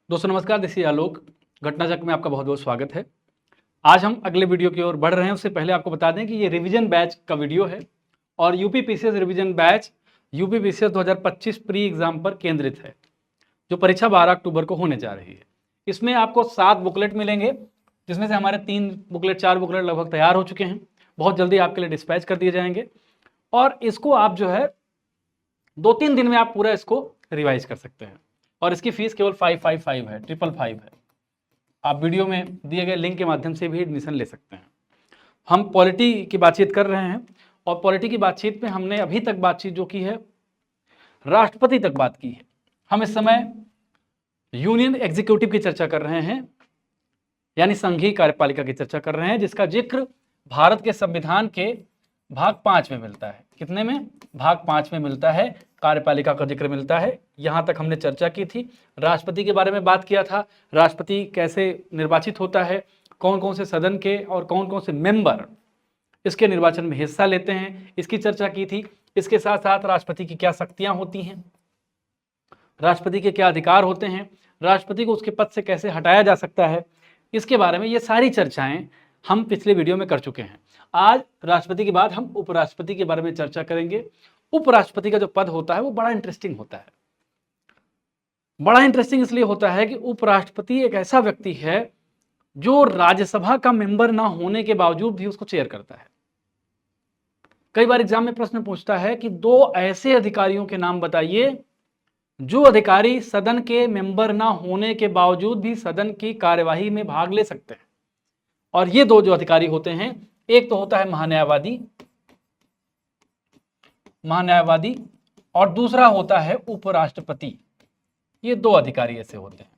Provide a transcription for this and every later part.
दोस्तों नमस्कार, this is आलोक। घटनाचक्र में आपका बहुत बहुत स्वागत है। आज हम अगले वीडियो की ओर बढ़ रहे हैं। उससे पहले आपको बता दें कि ये रिवीजन बैच का वीडियो है और UP PCS revision batch UP PCS 2025 pre exam पर केंद्रित है, जो परीक्षा 12 अक्टूबर को होने जा रही है। इसमें आपको 7 बुकलेट मिलेंगे, जिसमें से हमारे 3 बुकलेट 4 बुकलेट लगभग तैयार हो चुके हैं। बहुत जल्दी आपके लिए डिस्पैच कर दिए जाएंगे और इसको आप जो है 2-3 दिन में आप पूरा इसको रिवाइज कर सकते हैं। और इसकी फीस केवल 555 है, 555 है। आप वीडियो में दिए गए लिंक के माध्यम से भी एडमिशन ले सकते हैं। हम पॉलिटी की बातचीत कर रहे हैं और पॉलिटी की बातचीत में हमने अभी तक बातचीत जो की है राष्ट्रपति तक बात की है। हम इस समय यूनियन एग्जीक्यूटिव की चर्चा कर रहे हैं, यानी संघीय कार्यपालिका की चर्चा कर रहे हैं, जिसका जिक्र भारत के संविधान के भाग 5 में मिलता है। कितने में? भाग 5 में मिलता है, कार्यपालिका का जिक्र मिलता है। यहां तक हमने चर्चा की थी, राष्ट्रपति के बारे में बात किया था, राष्ट्रपति कैसे निर्वाचित होता है, कौन कौन से सदन के और कौन कौन से मेंबर इसके निर्वाचन में हिस्सा लेते हैं, इसकी चर्चा की थी। इसके साथ साथ राष्ट्रपति की क्या शक्तियां होती हैं, राष्ट्रपति के क्या अधिकार होते हैं, राष्ट्रपति को उसके पद से कैसे हटाया जा सकता है, इसके बारे में ये सारी चर्चाएं हम पिछले वीडियो में कर चुके हैं। आज राष्ट्रपति के बाद हम उपराष्ट्रपति के बारे में चर्चा करेंगे। उपराष्ट्रपति का जो पद होता है वो बड़ा इंटरेस्टिंग होता है। बड़ा इंटरेस्टिंग इसलिए होता है कि उपराष्ट्रपति एक ऐसा व्यक्ति है जो राज्यसभा का मेंबर ना होने के बावजूद भी उसको चेयर करता है। कई बार एग्जाम में प्रश्न पूछता है कि 2 ऐसे अधिकारियों के नाम बताइए जो अधिकारी सदन के मेंबर ना होने के बावजूद भी सदन की कार्यवाही में भाग ले सकते हैं। और ये 2 जो अधिकारी होते हैं, एक तो होता है महान्यायवादी और दूसरा होता है उपराष्ट्रपति। ये 2 अधिकारी ऐसे होते हैं।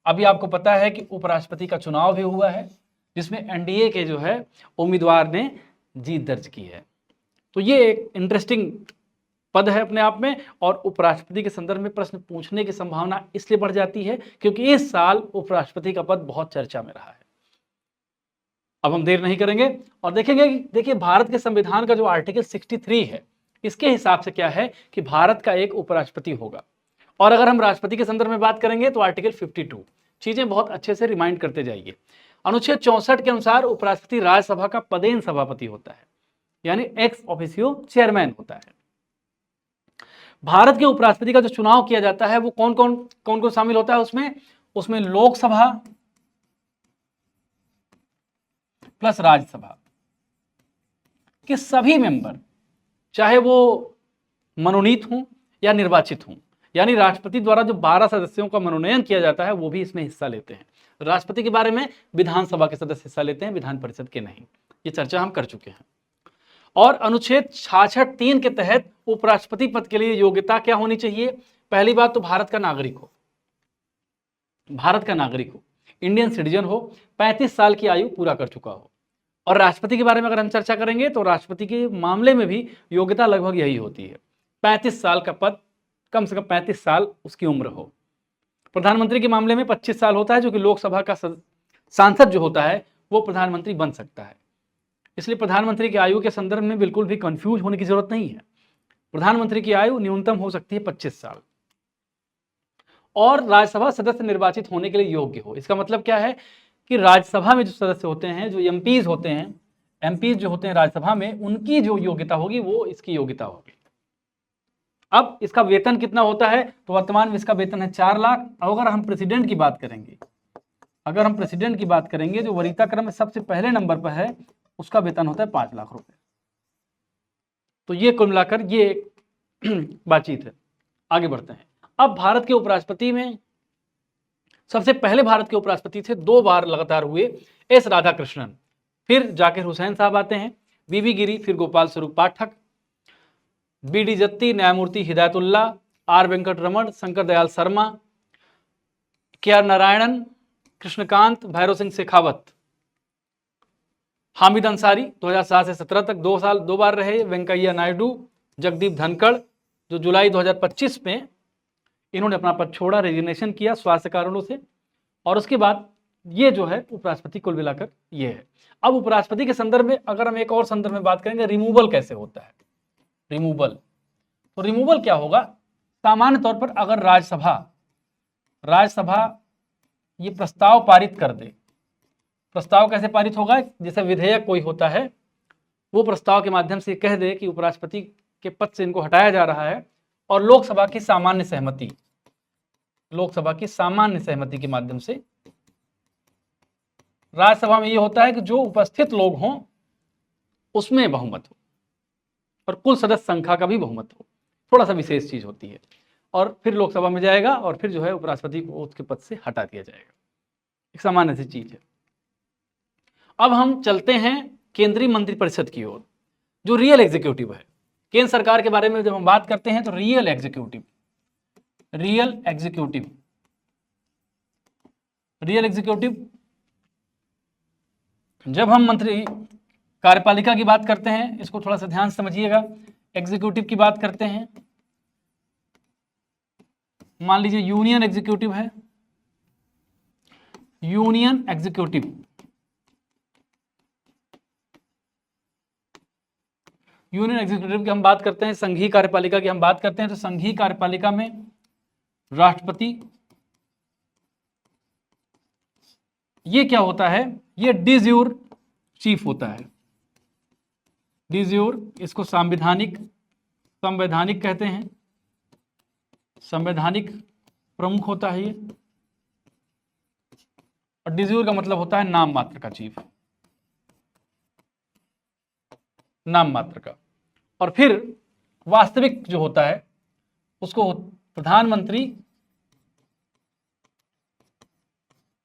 अभी आपको पता है कि उपराष्ट्रपति का चुनाव भी हुआ है, जिसमें एनडीए के जो है उम्मीदवार ने जीत दर्ज की है। तो ये एक इंटरेस्टिंग पद है अपने आप में, और उपराष्ट्रपति के संदर्भ में प्रश्न पूछने की संभावना इसलिए बढ़ जाती है क्योंकि इस साल उपराष्ट्रपति का पद बहुत चर्चा में रहा है। अब हम देर नहीं करेंगे और देखेंगे। देखिए, भारत के संविधान का जो आर्टिकल 63 है, इसके हिसाब से क्या है कि भारत का एक उपराष्ट्रपति होगा। और अगर हम राष्ट्रपति के संदर्भ में बात करेंगे तो आर्टिकल 52। चीजें बहुत अच्छे से रिमाइंड करते जाइए। अनुच्छेद 64 के अनुसार उपराष्ट्रपति राज्यसभा का पदेन सभापति होता है, यानी एक्स ऑफिसियो चेयरमैन होता है। भारत के उपराष्ट्रपति का जो चुनाव किया जाता है वो कौन कौन शामिल होता है उसमें लोकसभा प्लस राज्यसभा के सभी मेंबर, चाहे वो मनोनीत हों या निर्वाचित हों, यानी राष्ट्रपति द्वारा जो 12 सदस्यों का मनोनयन किया जाता है वो भी इसमें हिस्सा लेते हैं। राष्ट्रपति के बारे में विधानसभा के सदस्य हिस्सा लेते हैं, विधान परिषद के नहीं। ये चर्चा हम कर चुके हैं। और अनुच्छेद 66(3) के तहत उपराष्ट्रपति पद के लिए योग्यता क्या होनी चाहिए? पहली बात तो भारत का नागरिक हो, इंडियन सिटीजन हो, 35 साल की आयु पूरा कर चुका हो। और राष्ट्रपति के बारे में अगर हम चर्चा करेंगे तो राष्ट्रपति के मामले में भी योग्यता लगभग यही होती है, 35 साल का पद, कम से कम 35 साल उसकी उम्र हो। प्रधानमंत्री के मामले में 25 साल होता है, जो कि लोकसभा का सांसद जो होता है वो प्रधानमंत्री बन सकता है। इसलिए प्रधानमंत्री की आयु के संदर्भ में बिल्कुल भी कंफ्यूज होने की जरूरत नहीं है। प्रधानमंत्री की आयु न्यूनतम हो सकती है 25 साल। और राज्यसभा सदस्य निर्वाचित होने के लिए योग्य हो। इसका मतलब क्या है कि राज्यसभा में जो सदस्य होते हैं, जो एमपीज होते हैं राज्यसभा में, उनकी जो योग्यता होगी वो इसकी योग्यता होगी। अब इसका वेतन कितना होता है? तो वर्तमान में इसका वेतन है 4 लाख। अगर हम प्रेसिडेंट की बात करेंगे, जो वरीयता क्रम में सबसे पहले नंबर पर है, उसका वेतन होता है 5 लाख रुपए। तो ये कुल मिलाकर ये बातचीत है। आगे बढ़ते हैं। अब भारत के उपराष्ट्रपति में सबसे पहले भारत के उपराष्ट्रपति थे, 2 बार लगातार हुए, एस राधाकृष्णन, फिर जाकिर हुसैन साहब आते हैं, बीबी गिरी, फिर गोपाल स्वरूप पाठक, बी.डी. जत्ती, न्यायमूर्ति हिदायतुल्ला, आर वेंकट रमण, शंकर दयाल शर्मा, के.आर. नारायणन, कृष्णकांत, भैरव सिंह शेखावत, हामिद अंसारी 2007 से 17 तक 2 बार रहे, वेंकैया नायडू, जगदीप धनखड़, जो जुलाई 2025 में इन्होंने अपना पद छोड़ा, रेजिग्नेशन किया स्वास्थ्य कारणों से। और उसके बाद ये जो है उपराष्ट्रपति कुल मिलाकर ये है। अब उपराष्ट्रपति के संदर्भ में अगर हम एक और संदर्भ में बात करेंगे, रिमूवल कैसे होता है। तो रिमूवल क्या होगा? सामान्य तौर पर अगर राज्यसभा ये प्रस्ताव पारित कर दे। प्रस्ताव कैसे पारित होगा? जैसे विधेयक कोई होता है, वो प्रस्ताव के माध्यम से कह दे कि उपराष्ट्रपति के पद से इनको हटाया जा रहा है, और लोकसभा की सामान्य सहमति, लोकसभा की सामान्य सहमति के माध्यम से। राज्यसभा में ये होता है कि जो उपस्थित लोग हों उसमें बहुमत हो और कुल सदस्य संख्या का भी बहुमत हो, थोड़ा सा विशेष चीज होती है, और फिर लोकसभा में जाएगा और फिर जो है उपराष्ट्रपति को उसके पद से हटा दिया जाएगा। एक सामान्य सी चीज है। अब हम चलते हैं केंद्रीय मंत्रिपरिषद की ओर, जो रियल एग्जीक्यूटिव है। केंद्र सरकार के बारे में जब हम बात करते हैं तो real executive, real executive, real executive, जब हम मंत्री कार्यपालिका की बात करते हैं, इसको थोड़ा सा ध्यान से समझिएगा। एग्जीक्यूटिव की बात करते हैं, मान लीजिए यूनियन एग्जीक्यूटिव है, यूनियन एग्जीक्यूटिव, यूनियन एग्जीक्यूटिव की हम बात करते हैं, संघीय कार्यपालिका की हम बात करते हैं, तो संघीय कार्यपालिका में राष्ट्रपति, ये क्या होता है? ये डिज्यूर चीफ होता है, डिज्यूर, इसको संवैधानिक, संवैधानिक कहते हैं, संवैधानिक प्रमुख होता है ये, और डिज्यूर का मतलब होता है नाम मात्र का चीफ, नाम मात्र का। और फिर वास्तविक जो होता है उसको प्रधानमंत्री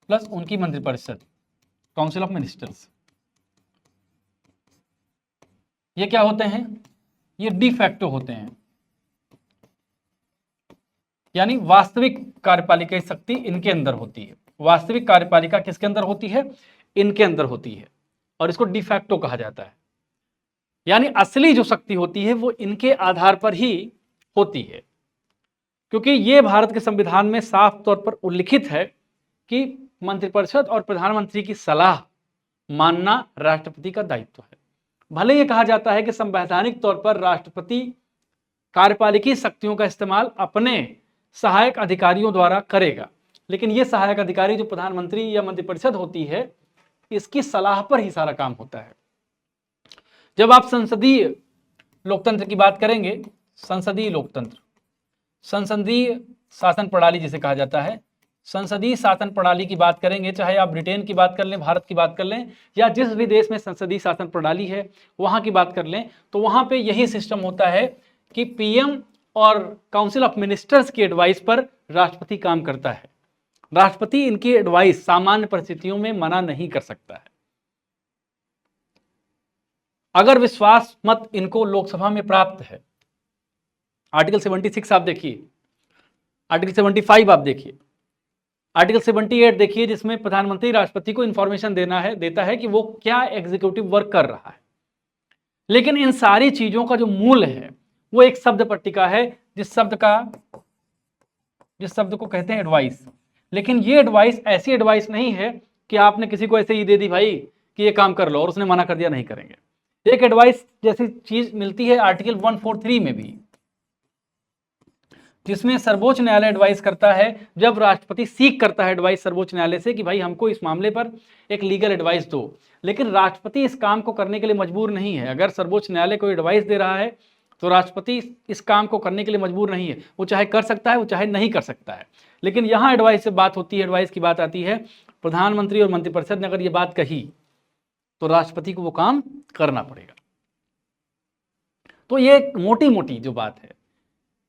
प्लस उनकी मंत्रिपरिषद, काउंसिल ऑफ मिनिस्टर्स। ये क्या होते हैं? ये डी फैक्टो होते हैं, यानी वास्तविक कार्यपालिका की शक्ति इनके अंदर होती है। वास्तविक कार्यपालिका किसके अंदर होती है? इनके अंदर होती है, और इसको डी फैक्टो कहा जाता है। यानी असली जो शक्ति होती है वो इनके आधार पर ही होती है, क्योंकि ये भारत के संविधान में साफ तौर पर उल्लिखित है कि मंत्रिपरिषद और प्रधानमंत्री की सलाह मानना राष्ट्रपति का दायित्व है। भले ये कहा जाता है कि संवैधानिक तौर पर राष्ट्रपति कार्यपालिकी शक्तियों का इस्तेमाल अपने सहायक अधिकारियों द्वारा करेगा, लेकिन ये सहायक अधिकारी जो प्रधानमंत्री या मंत्रिपरिषद होती है, इसकी सलाह पर ही सारा काम होता है। जब आप संसदीय लोकतंत्र की बात करेंगे, संसदीय लोकतंत्र, संसदीय शासन प्रणाली जिसे कहा जाता है, संसदीय शासन प्रणाली की बात करेंगे, चाहे आप ब्रिटेन की बात कर लें, भारत की बात कर लें, या जिस भी देश में संसदीय शासन प्रणाली है वहां की बात कर लें, तो वहां पे यही सिस्टम होता है कि पीएम और काउंसिल ऑफ मिनिस्टर्स की एडवाइस पर राष्ट्रपति काम करता है। राष्ट्रपति इनकी एडवाइस सामान्य परिस्थितियों में मना नहीं कर सकता है। अगर विश्वास मत इनको लोकसभा में प्राप्त है, आर्टिकल 76 आप देखिए, आर्टिकल 75 आप देखिए, आर्टिकल 78 देखिए, जिसमें प्रधानमंत्री राष्ट्रपति को इंफॉर्मेशन देता है कि वो क्या एग्जीक्यूटिव वर्क कर रहा है। लेकिन इन सारी चीजों का जो मूल है वो एक शब्द पट्टिका है, जिस शब्द को कहते हैं एडवाइस। लेकिन ये एडवाइस ऐसी एडवाइस नहीं है कि आपने किसी को ऐसे ही दे दी भाई कि ये काम कर लो और उसने मना कर दिया नहीं करेंगे। एक एडवाइस जैसी चीज मिलती है आर्टिकल 143 में भी, जिसमें सर्वोच्च न्यायालय एडवाइस करता है। जब राष्ट्रपति सीख करता है एडवाइस सर्वोच्च न्यायालय से कि भाई हमको इस मामले पर एक लीगल एडवाइस दो, लेकिन राष्ट्रपति इस काम को करने के लिए मजबूर नहीं है। अगर सर्वोच्च न्यायालय को एडवाइस दे रहा है तो राष्ट्रपति इस काम को करने के लिए मजबूर नहीं है, वो चाहे कर सकता है, वो चाहे नहीं कर सकता है। लेकिन यहाँ एडवाइस से बात होती है, एडवाइस की बात आती है, प्रधानमंत्री और मंत्रिपरिषद ने अगर ये बात कही तो राष्ट्रपति को वो काम करना पड़ेगा। तो ये मोटी मोटी जो बात है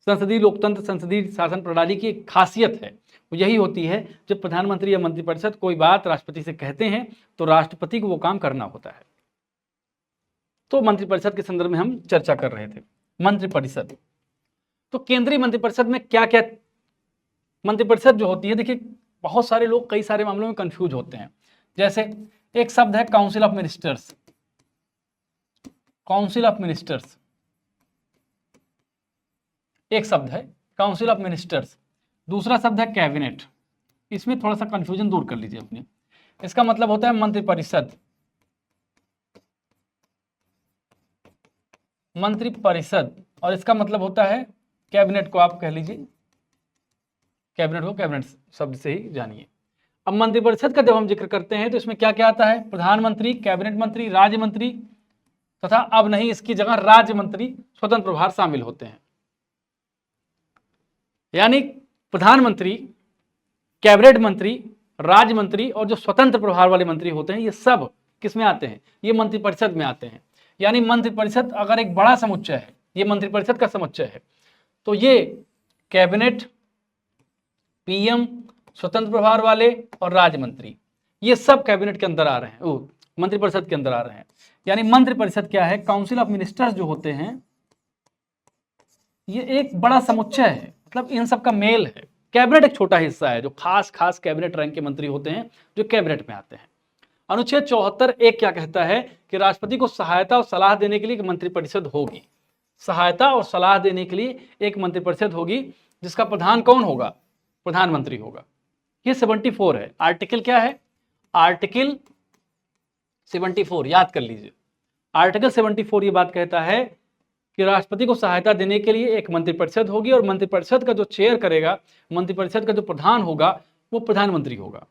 संसदीय लोकतंत्र, संसदीय शासन प्रणाली की एक खासियत है, वो यही होती है जब प्रधानमंत्री या मंत्रिपरिषद कोई बात राष्ट्रपति से कहते हैं तो राष्ट्रपति को वो काम करना होता है। तो मंत्रिपरिषद के संदर्भ में हम चर्चा कर रहे थे। मंत्रिपरिषद, तो केंद्रीय मंत्रिपरिषद में क्या क्या मंत्रिपरिषद जो होती है, देखिए बहुत सारे लोग कई सारे मामलों में कंफ्यूज होते हैं। जैसे एक शब्द है council of ministers, council of ministers एक शब्द है, काउंसिल ऑफ मिनिस्टर्स। दूसरा शब्द है कैबिनेट। इसमें थोड़ा सा कंफ्यूजन दूर कर लीजिए अपने। इसका मतलब होता है मंत्रिपरिषद, मंत्रिपरिषद, और इसका मतलब होता है कैबिनेट को आप कह लीजिए, कैबिनेट को कैबिनेट शब्द से ही जानिए। अब मंत्रिपरिषद का जब हम जिक्र करते हैं तो इसमें क्या क्या आता है, प्रधानमंत्री, कैबिनेट मंत्री, राज्य मंत्री तथा अब नहीं इसकी जगह राज्य मंत्री स्वतंत्र प्रभार शामिल होते हैं। यानी प्रधानमंत्री, कैबिनेट मंत्री, राज्य मंत्री और जो स्वतंत्र प्रभार वाले मंत्री होते हैं ये सब किस में आते हैं, ये मंत्रिपरिषद में आते हैं। यानी मंत्रिपरिषद अगर एक बड़ा समुच्चय है, ये मंत्रिपरिषद का समुच्चय है, तो ये कैबिनेट, पीएम, स्वतंत्र प्रभार वाले और राज्य मंत्री ये सब कैबिनेट के अंदर आ रहे हैं, मंत्रिपरिषद के अंदर आ रहे हैं। यानी मंत्रिपरिषद क्या है, काउंसिल ऑफ मिनिस्टर्स जो होते हैं ये एक बड़ा समुच्चय है, मतलब इन सब का मेल है। कैबिनेट एक छोटा हिस्सा है, जो खास खास कैबिनेट रैंक के मंत्री होते हैं जो कैबिनेट में आते हैं। अनुच्छेद 74(1) क्या कहता है कि राष्ट्रपति को सहायता और सलाह देने के लिए एक मंत्रिपरिषद होगी। सहायता और सलाह देने के लिए एक मंत्रिपरिषद होगी जिसका प्रधान कौन होगा, प्रधानमंत्री होगा। ये 74 है। आर्टिकल क्या है, आर्टिकल 74 याद कर लीजिए। आर्टिकल 74 ये बात कहता है कि राष्ट्रपति को सहायता देने के लिए एक मंत्रिपरिषद होगी और मंत्रिपरिषद का जो चेयर करेगा, मंत्रिपरिषद का जो प्रधान होगा वो प्रधानमंत्री होगा।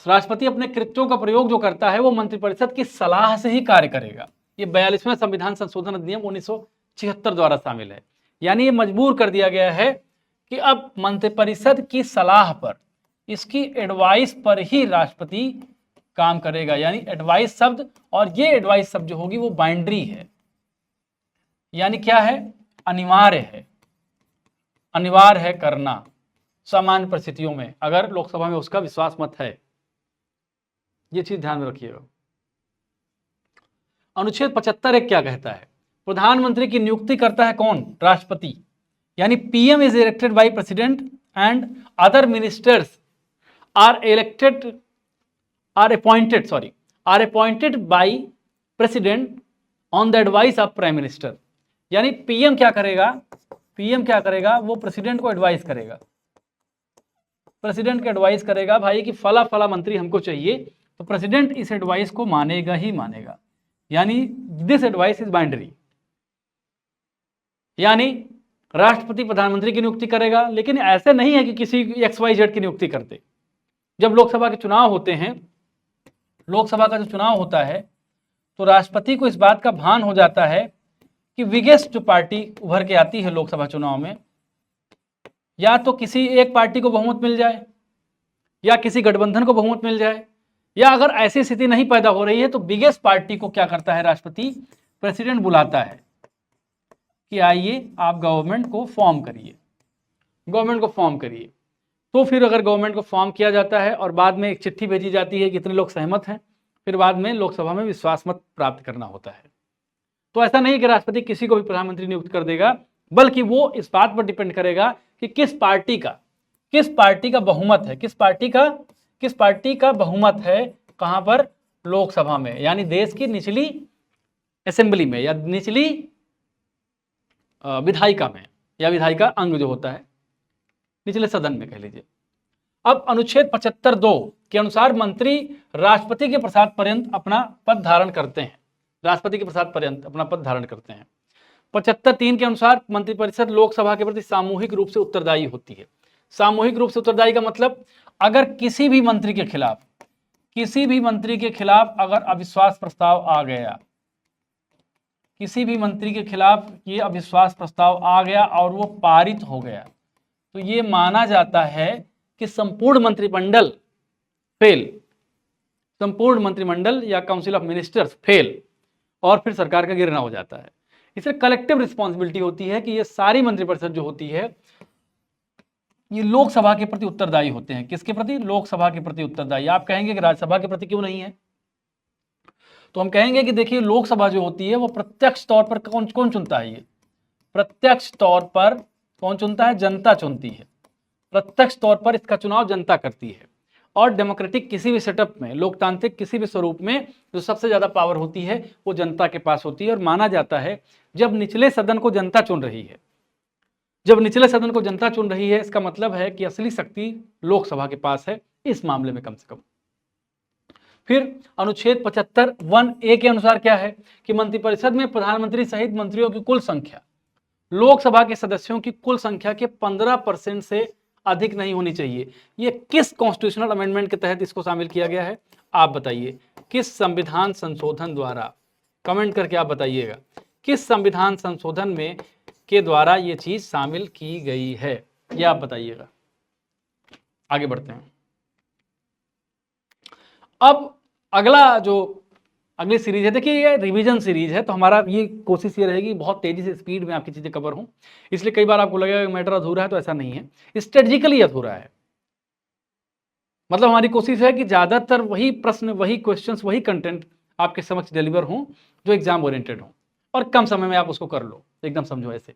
राष्ट्रपति अपने कृत्यों का प्रयोग जो करता है वो मंत्रिपरिषद की सलाह से ही कार्य करेगा। ये 42वें संविधान संशोधन अधिनियम 1976 द्वारा शामिल है। यानी ये मजबूर कर दिया गया है कि अब मंत्रिपरिषद की सलाह पर, इसकी एडवाइस पर ही राष्ट्रपति काम करेगा। यानी एडवाइस शब्द, और ये एडवाइस शब्द जो होगी वो बाइंड्री है, यानी क्या है, अनिवार्य है, अनिवार्य है करना सामान्य परिस्थितियों में, अगर लोकसभा में उसका विश्वास मत है। ये चीज ध्यान में रखिएगा। अनुच्छेद 75(1) क्या कहता है, प्रधानमंत्री की नियुक्ति करता है कौन, राष्ट्रपति। यानी PM is elected by president and other ministers are appointed by president on the advice of prime minister. यानी पीएम क्या करेगा, पीएम क्या करेगा, वो प्रेसिडेंट को एडवाइस करेगा, प्रेसिडेंट को एडवाइस करेगा भाई कि फला फला मंत्री हमको चाहिए, तो प्रेसिडेंट इस एडवाइस को मानेगा ही मानेगा। यानी दिस एडवाइस इज बाइंडरी। यानी राष्ट्रपति प्रधानमंत्री की नियुक्ति करेगा, लेकिन ऐसे नहीं है कि किसी XYZ की नियुक्ति करते। जब लोकसभा के चुनाव होते हैं, लोकसभा का जो चुनाव होता है, तो राष्ट्रपति को इस बात का भान हो जाता है कि बिगेस्ट जो पार्टी उभर के आती है लोकसभा चुनाव में, या तो किसी एक पार्टी को बहुमत मिल जाए या किसी गठबंधन को बहुमत मिल जाए, या अगर ऐसी स्थिति नहीं पैदा हो रही है तो बिगेस्ट पार्टी को क्या करता है राष्ट्रपति, प्रेसिडेंट बुलाता है कि आइए आप गवर्नमेंट को फॉर्म करिए, गवर्नमेंट को फॉर्म करिए। तो फिर अगर गवर्नमेंट को फॉर्म किया जाता है और बाद में एक चिट्ठी भेजी जाती है कि इतने लोग सहमत हैं, फिर बाद में लोकसभा में विश्वास मत प्राप्त करना होता है। तो ऐसा नहीं कि राष्ट्रपति किसी को भी प्रधानमंत्री नियुक्त कर देगा, बल्कि वो इस बात पर डिपेंड करेगा कि किस पार्टी का बहुमत है, किस पार्टी का बहुमत है कहां पर, लोकसभा में, यानी देश की निचली असेंबली में या निचली विधायिका में, या विधायिका अंग जो होता है निचले सदन में कह लीजिए। अब अनुच्छेद 75(2) के अनुसार मंत्री राष्ट्रपति के प्रसाद पर्यंत अपना पद धारण करते हैं, राष्ट्रपति के प्रसाद पर्यंत अपना पद धारण करते हैं। 75(3) के अनुसार मंत्रिपरिषद लोकसभा के प्रति सामूहिक रूप से उत्तरदायी होती है। सामूहिक रूप से उत्तरदायी का मतलब, अगर किसी भी मंत्री के खिलाफ अगर अविश्वास प्रस्ताव आ गया, किसी भी मंत्री के खिलाफ ये अविश्वास प्रस्ताव आ गया और वो पारित हो गया, तो ये माना जाता है कि संपूर्ण मंत्रिमंडल फेल, संपूर्ण मंत्रिमंडल या काउंसिल ऑफ मिनिस्टर्स फेल, और फिर सरकार का गिरना हो जाता है। इसे कलेक्टिव रिस्पॉन्सिबिलिटी होती है कि ये सारी मंत्रिपरिषद जो होती है ये लोकसभा के प्रति उत्तरदायी होते हैं। किसके प्रति, लोकसभा के प्रति उत्तरदायी। आप कहेंगे कि राज्यसभा के प्रति क्यों नहीं है, तो हम कहेंगे कि देखिए लोकसभा जो होती है वो प्रत्यक्ष तौर पर कौन चुनता है, ये प्रत्यक्ष तौर पर कौन चुनता है, जनता चुनती है। प्रत्यक्ष तौर पर इसका चुनाव जनता करती है। और डेमोक्रेटिक किसी भी सेटअप में, लोकतांत्रिक किसी भी स्वरूप में जो सबसे ज्यादा पावर होती है वो जनता के पास होती है। और माना जाता है जब निचले सदन को जनता चुन रही है, जब निचले सदन को जनता चुन रही है, इसका मतलब है कि असली शक्ति लोकसभा के पास है इस मामले में कम से कम। फिर अनुच्छेद 75(1)(a) के अनुसार क्या है कि मंत्रिपरिषद में प्रधानमंत्री सहित मंत्रियों की कुल संख्या लोकसभा के सदस्यों की कुल संख्या के 15% से अधिक नहीं होनी चाहिए। ये किस कॉन्स्टिट्यूशनल अमेंडमेंट के तहत इसको शामिल किया गया है, आप बताइए। किस संविधान संशोधन द्वारा, कमेंट करके आप बताइएगा, किस संविधान संशोधन में के द्वारा ये चीज शामिल की गई है, ये आप बताइएगा। आगे बढ़ते हैं। अब अगला जो अगली सीरीज है, देखिए ये रिवीजन सीरीज है, तो हमारा ये कोशिश ये रहेगी बहुत तेजी से स्पीड में आपकी चीजें कवर हों, इसलिए कई बार आपको लगेगा कि मैटर अधूरा है, तो ऐसा नहीं है, स्ट्रेटेजिकली अधूरा है। मतलब हमारी कोशिश है कि ज्यादातर वही प्रश्न, वही क्वेश्चंस, वही कंटेंट आपके समक्ष डिलीवर हों जो एग्जाम ओरिएंटेड हो, और कम समय में आप उसको कर लो, एकदम समझो ऐसे।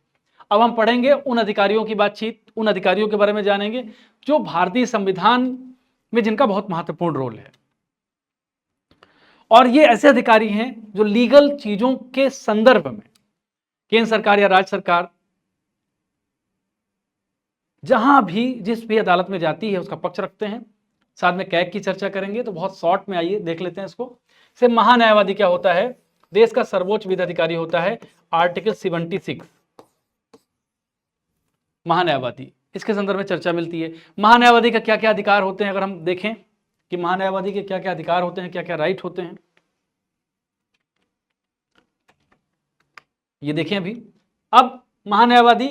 अब हम पढ़ेंगे उन अधिकारियों की बातचीत, उन अधिकारियों के बारे में जानेंगे जो भारतीय संविधान में जिनका बहुत महत्वपूर्ण रोल है, और ये ऐसे अधिकारी हैं जो लीगल चीजों के संदर्भ में केंद्र सरकार या राज्य सरकार जहां भी जिस भी अदालत में जाती है उसका पक्ष रखते हैं। साथ में कैग की चर्चा करेंगे, तो बहुत शॉर्ट में आइए देख लेते हैं इसको। से महान्यायवादी क्या होता है, देश का सर्वोच्च विधि अधिकारी होता है, आर्टिकल 76 महान्यायवादी, इसके संदर्भ में चर्चा मिलती है। महान्यायवादी का क्या क्या अधिकार होते हैं, अगर हम देखें कि महान्यायवादी के क्या क्या अधिकार होते हैं, क्या क्या राइट होते हैं, ये देखें अभी। अब महान्यायवादी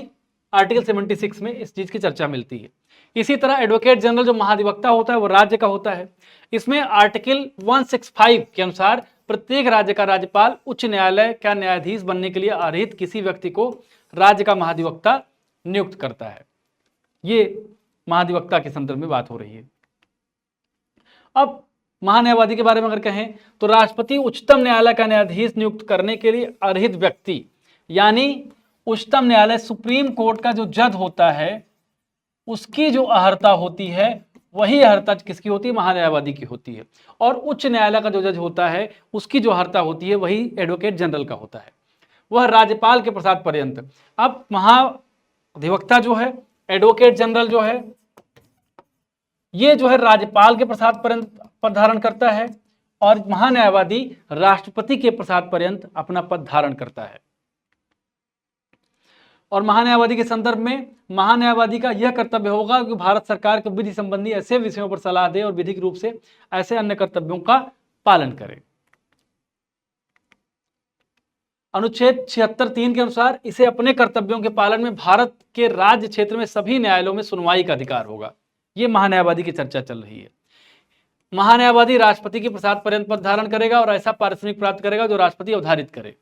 आर्टिकल 76 में इस चीज की चर्चा मिलती है। इसी तरह एडवोकेट जनरल जो महाधिवक्ता होता है वो राज्य का होता है। इसमें आर्टिकल 165 के अनुसार प्रत्येक राज्य का राज्यपाल उच्च न्यायालय का न्यायाधीश बनने के लिए अर्हित किसी व्यक्ति को राज्य का महाधिवक्ता नियुक्त करता है। ये महाधिवक्ता के संदर्भ में बात हो रही है। अब महान्यायवादी के बारे में अगर कहें तो राष्ट्रपति उच्चतम न्यायालय का न्यायाधीश नियुक्त करने के लिए अर्हित व्यक्ति, यानी उच्चतम न्यायालय सुप्रीम कोर्ट का जो जज होता है उसकी जो अहर्ता होती है, वही अहर्ता किसकी होती है, महान्यायवादी की होती है। और उच्च न्यायालय का जो जज होता है उसकी जो अहर्ता होती है वही एडवोकेट जनरल का होता है, वह राज्यपाल के प्रसाद पर्यंत। अब महाधिवक्ता जो है, एडवोकेट जनरल जो है, ये जो है राज्यपाल के प्रसाद पर्यंत पद धारण करता है, और महान्यायवादी राष्ट्रपति के प्रसाद पर्यंत अपना पद धारण करता है। और महान्यायवादी के संदर्भ में महान्यायवादी का यह कर्तव्य होगा कि भारत सरकार को विधि संबंधी ऐसे विषयों पर सलाह दे और विधिक रूप से ऐसे अन्य कर्तव्यों का पालन करे। अनुच्छेद 76(3) के अनुसार इसे अपने कर्तव्यों के पालन में भारत के राज्य क्षेत्र में सभी न्यायालयों में सुनवाई का अधिकार होगा। यह महान्यायवादी की चर्चा चल रही है। महान्यायवादी राष्ट्रपति के प्रसाद पर्यंत पद धारण करेगा और ऐसा पारिश्रमिक प्राप्त करेगा जो राष्ट्रपति अवधारित करे।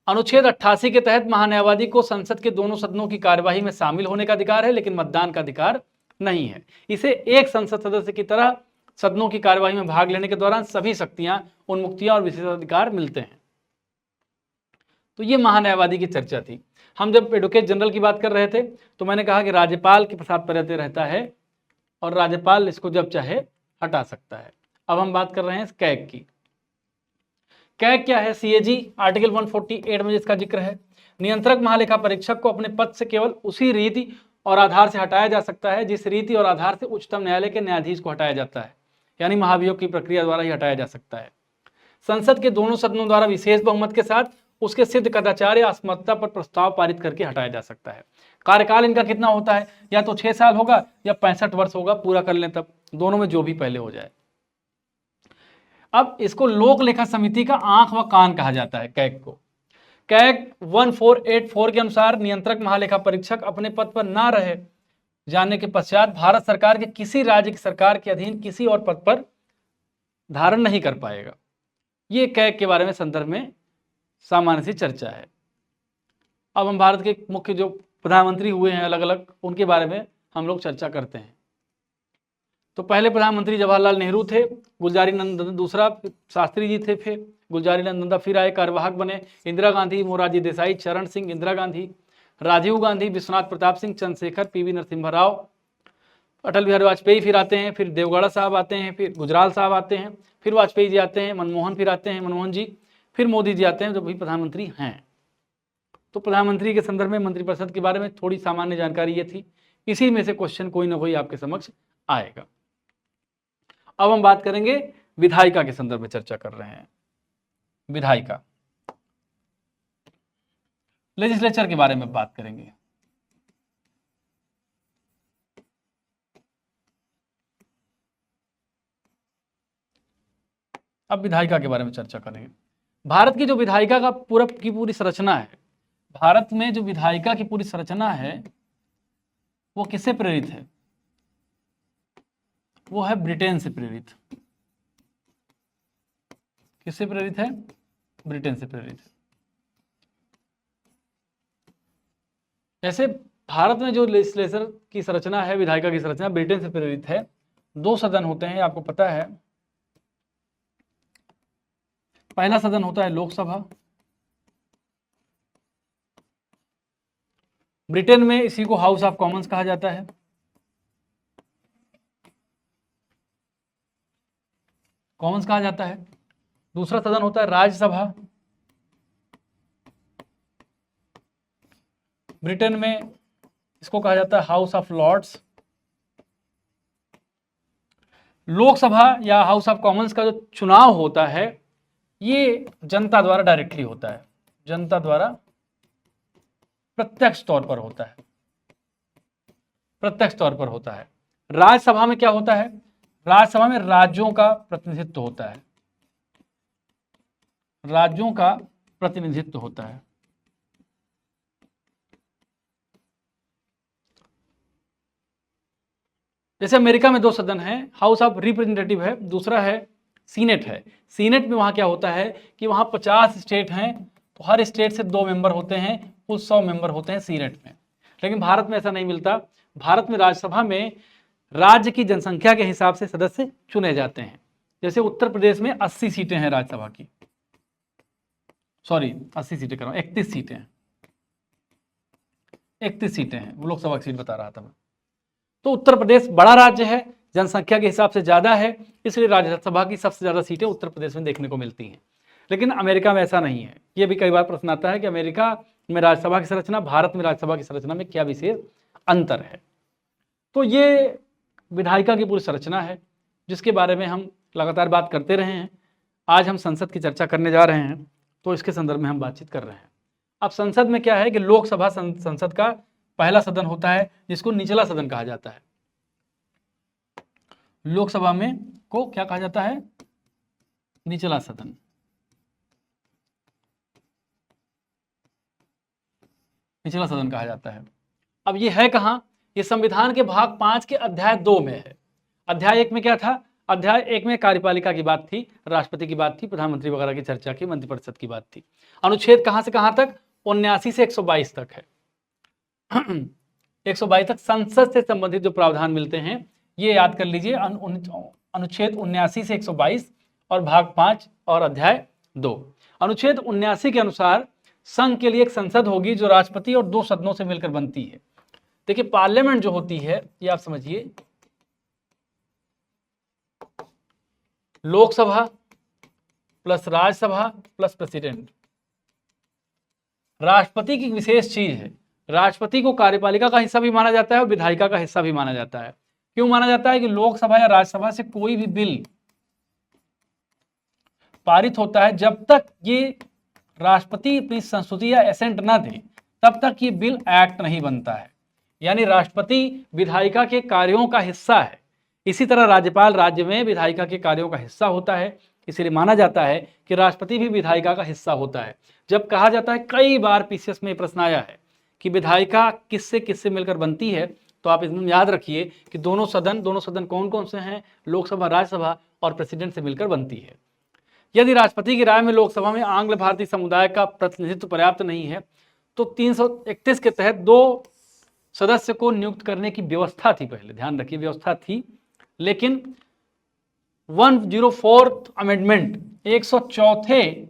अनुच्छेद 88 के तहत महान्यायवादी को संसद के दोनों सदनों की कार्यवाही में शामिल होने का अधिकार है, लेकिन मतदान का अधिकार नहीं है। इसे एक संसद सदस्य की तरह सदनों की कार्यवाही में भाग लेने के दौरान सभी शक्तियां, उन्मुक्तियां और विशेषाधिकार मिलते हैं। तो ये महान्यायवादी की चर्चा थी। हम जब एडवोकेट जनरल की बात कर रहे थे तो मैंने कहा कि राज्यपाल के प्रसाद पर्यंत रहता है और राज्यपाल इसको जब चाहे हटा सकता है। अब हम बात कर रहे हैं कैग की। कैग क्या है, सीएजी आर्टिकल 148 में जिसका जिक्र है, नियंत्रक महालेखा परीक्षक को अपने पद से केवल उसी रीति और आधार से हटाया जा सकता है जिस रीति और आधार से उच्चतम न्यायालय के न्यायाधीश को हटाया जाता है, यानी महाभियोग की प्रक्रिया द्वारा ही हटाया जा सकता है। संसद के दोनों सदनों द्वारा विशेष बहुमत के साथ उसके सिद्ध कदाचार या अस्मत्ता पर प्रस्ताव पारित करके हटाया जा सकता है। कार्यकाल इनका कितना होता है, या तो 6 साल होगा या 65 वर्ष होगा, पूरा कर लें तब, दोनों में जो भी पहले हो जाए। अब इसको लोक लेखा समिति का आंख व कान कहा जाता है कैग को। कैग 1484 के अनुसार नियंत्रक महालेखा परीक्षक अपने पद पर न रहे जाने के पश्चात भारत सरकार के किसी राज्य की सरकार के अधीन किसी और पद पर धारण नहीं कर पाएगा। ये कैग के बारे में संदर्भ में सामान्य सी चर्चा है। अब हम भारत के मुख्य जो प्रधानमंत्री हुए हैं अलग अलग, उनके बारे में हम लोग चर्चा करते हैं। तो पहले प्रधानमंत्री जवाहरलाल नेहरू थे, गुलजारी नंदन दूसरा, शास्त्री जी थे, फिर गुलजारी नंदा फिर आए, कार्यवाहक बने इंदिरा गांधी, मोरारजी देसाई, चरण सिंह, इंदिरा गांधी, राजीव गांधी, विश्वनाथ प्रताप सिंह, चंद्रशेखर, पीवी नरसिम्हा राव, अटल बिहारी वाजपेयी फिर आते हैं, फिर देवगौड़ा साहब आते हैं, फिर गुजराल साहब आते हैं, फिर वाजपेयी जी आते हैं, मनमोहन फिर आते हैं, मनमोहन जी, फिर मोदी जी आते हैं जो भी प्रधानमंत्री हैं। तो प्रधानमंत्री के संदर्भ में मंत्रिपरिषद के बारे में थोड़ी सामान्य जानकारी ये थी। इसी में से क्वेश्चन कोई ना कोई आपके समक्ष आएगा। अब हम बात करेंगे विधायिका के संदर्भ में चर्चा कर रहे हैं। विधायिका लेजिस्लेचर के बारे में बात करेंगे। अब विधायिका के बारे में चर्चा करेंगे। भारत की जो विधायिका का पूरी संरचना है, भारत में जो विधायिका की पूरी संरचना है वो किससे प्रेरित है? वो है ब्रिटेन से प्रेरित। किससे प्रेरित है? ब्रिटेन से प्रेरित है। ऐसे भारत में जो लेजिस्लेचर की संरचना है, विधायिका की संरचना ब्रिटेन से प्रेरित है। 2 सदन होते हैं, आपको पता है। पहला सदन होता है लोकसभा। ब्रिटेन में इसी को हाउस ऑफ कॉमन्स कहा जाता है। कॉमन्स कहा जाता है। दूसरा सदन होता है राज्यसभा। ब्रिटेन में इसको कहा जाता है हाउस ऑफ लॉर्ड्स। लोकसभा या हाउस ऑफ कॉमन्स का जो चुनाव होता है ये जनता द्वारा डायरेक्टली होता है, जनता द्वारा प्रत्यक्ष तौर पर होता है, प्रत्यक्ष तौर पर होता है। राज्यसभा में क्या होता है? राज्यसभा में राज्यों का प्रतिनिधित्व होता है, राज्यों का प्रतिनिधित्व होता है। जैसे अमेरिका में 2 सदन हैं, हाउस ऑफ रिप्रेजेंटेटिव है, दूसरा है सीनेट है। सीनेट में वहां क्या होता है कि वहां 50 स्टेट हैं, तो हर स्टेट से 2 मेंबर होते हैं, कुल 100 मेंबर होते हैं सीनेट में। लेकिन भारत में ऐसा नहीं मिलता। भारत में राज्यसभा में राज्य की जनसंख्या के हिसाब से सदस्य चुने जाते हैं। जैसे उत्तर प्रदेश में 80 सीटें हैं राज्यसभा की, सॉरी 80 सीटें कर रहा हूं, 31 सीटें हैं, 31 सीटें हैं, वो लोकसभा की सीट बता रहा था मैं। तो उत्तर प्रदेश बड़ा राज्य है, जनसंख्या के हिसाब से ज्यादा है, इसलिए राज्यसभा की सबसे ज्यादा सीटें उत्तर प्रदेश में देखने को मिलती हैं। लेकिन अमेरिका में ऐसा नहीं है। ये भी कई बार प्रश्न आता है कि अमेरिका में राज्यसभा की संरचना, भारत में राज्यसभा की संरचना में क्या विशेष अंतर है। तो ये विधायिका की पूरी संरचना है जिसके बारे में हम लगातार बात करते रहे हैं। आज हम संसद की चर्चा करने जा रहे हैं, तो इसके संदर्भ में हम बातचीत कर रहे हैं। अब संसद में क्या है कि लोकसभा संसद का पहला सदन होता है जिसको निचला सदन कहा जाता है। लोकसभा में को क्या कहा जाता है? निचला सदन। निचला सदन कहा जाता है। अब ये है कहां? ये संविधान के भाग 5 के अध्याय 2 में है। अध्याय 1 में क्या था? अध्याय 1 में कार्यपालिका की बात थी, राष्ट्रपति की बात थी, प्रधानमंत्री वगैरह की चर्चा की, मंत्रिपरिषद की बात थी। अनुच्छेद कहां से कहां तक? 79 से 122 तक है। 122 तक संसद से संबंधित जो प्रावधान मिलते हैं ये याद कर लीजिए। अनुच्छेद 79 से 122 और भाग 5 और अध्याय 2। अनुच्छेद 79 के अनुसार संघ के लिए एक संसद होगी जो राष्ट्रपति और 2 सदनों से मिलकर बनती है। देखिए पार्लियामेंट जो होती है ये आप समझिए, Lok Sabha plus Rajya Sabha plus president. राष्ट्रपति की विशेष चीज है, राष्ट्रपति को कार्यपालिका का हिस्सा भी माना जाता है और विधायिका का हिस्सा भी माना जाता है। क्यों माना जाता है? कि लोकसभा या राज्यसभा से कोई भी बिल पारित होता है, जब तक ये राष्ट्रपति अपनी संस्तुति या एसेंट ना दे तब तक ये बिल एक्ट नहीं बनता है। यानी राष्ट्रपति विधायिका के कार्यों का हिस्सा है। इसी तरह राज्यपाल राज्य में विधायिका के कार्यों का हिस्सा होता है, इसलिए माना जाता है कि राष्ट्रपति भी विधायिका का हिस्सा होता है। जब कहा जाता है, कई बार पीसीएस में प्रश्न आया है कि विधायिका किससे किससे मिलकर बनती है, तो आप इसमें याद रखिए कि दोनों सदन कौन कौन से हैं? लोकसभा, राज्यसभा और प्रेसिडेंट से मिलकर बनती है। यदि राष्ट्रपति की राय में लोकसभा में आंग्ल भारतीय समुदाय का प्रतिनिधित्व पर्याप्त नहीं है तो 331 के तहत 2 सदस्य को नियुक्त करने की व्यवस्था थी। पहले ध्यान रखिए व्यवस्था थी, लेकिन 104th अमेंडमेंट 104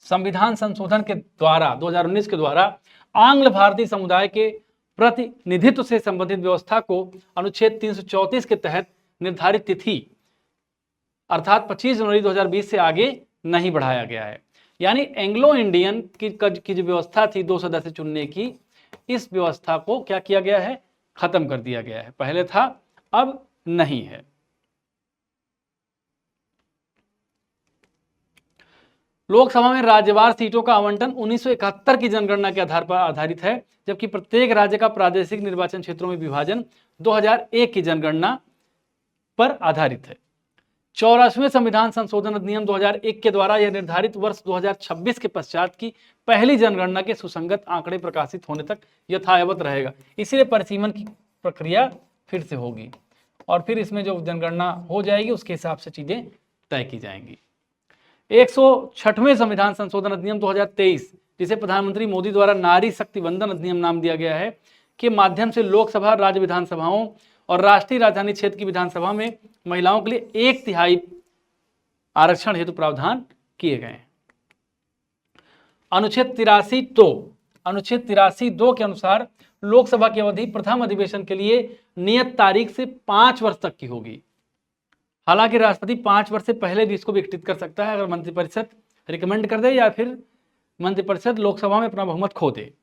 संविधान संशोधन के द्वारा 2019 के द्वारा आंग्ल भारतीय समुदाय के प्रतिनिधित्व से संबंधित व्यवस्था को अनुच्छेद 334 के तहत निर्धारित तिथि अर्थात 25 जनवरी 2020 से आगे नहीं बढ़ाया गया है। यानी एंग्लो इंडियन की जो व्यवस्था थी 2 सदस्य चुनने की, इस व्यवस्था को क्या किया गया है? खत्म कर दिया गया है। पहले था, अब नहीं है। लोकसभा में राज्यवार सीटों का आवंटन 1971 की जनगणना के आधार पर आधारित है, जबकि प्रत्येक राज्य का प्रादेशिक निर्वाचन क्षेत्रों में विभाजन 2001 की जनगणना पर आधारित है। 84वें संविधान संशोधन अधिनियम 2001 के द्वारा यह निर्धारित वर्ष 2026 के पश्चात की पहली जनगणना के सुसंगत आंकड़े प्रकाशित होने तक यथावत रहेगा। इसीलिए परिसीमन की प्रक्रिया फिर से होगी और फिर इसमें जो जनगणना हो जाएगी उसके हिसाब से चीजें तय की जाएंगी। 106वें संविधान संशोधन अधिनियम 2023, जिसे प्रधानमंत्री मोदी द्वारा नारी शक्ति वंदन अधिनियम नाम दिया गया है, के माध्यम से लोकसभा, राज्य विधानसभाओं और राष्ट्रीय राजधानी क्षेत्र की विधानसभा में महिलाओं के लिए 1/3 आरक्षण हेतु प्रावधान किए गए हैं। अनुच्छेद 83(2) के अनुसार लोकसभा की अवधि प्रथम अधिवेशन के लिए नियत तारीख से 5 वर्ष तक की होगी। हालांकि राष्ट्रपति 5 वर्ष से पहले भी इसको विघटित कर सकता है अगर मंत्रिपरिषद रिकमेंड कर दे या फिर मंत्रिपरिषद लोकसभा में अपना बहुमत खो दे।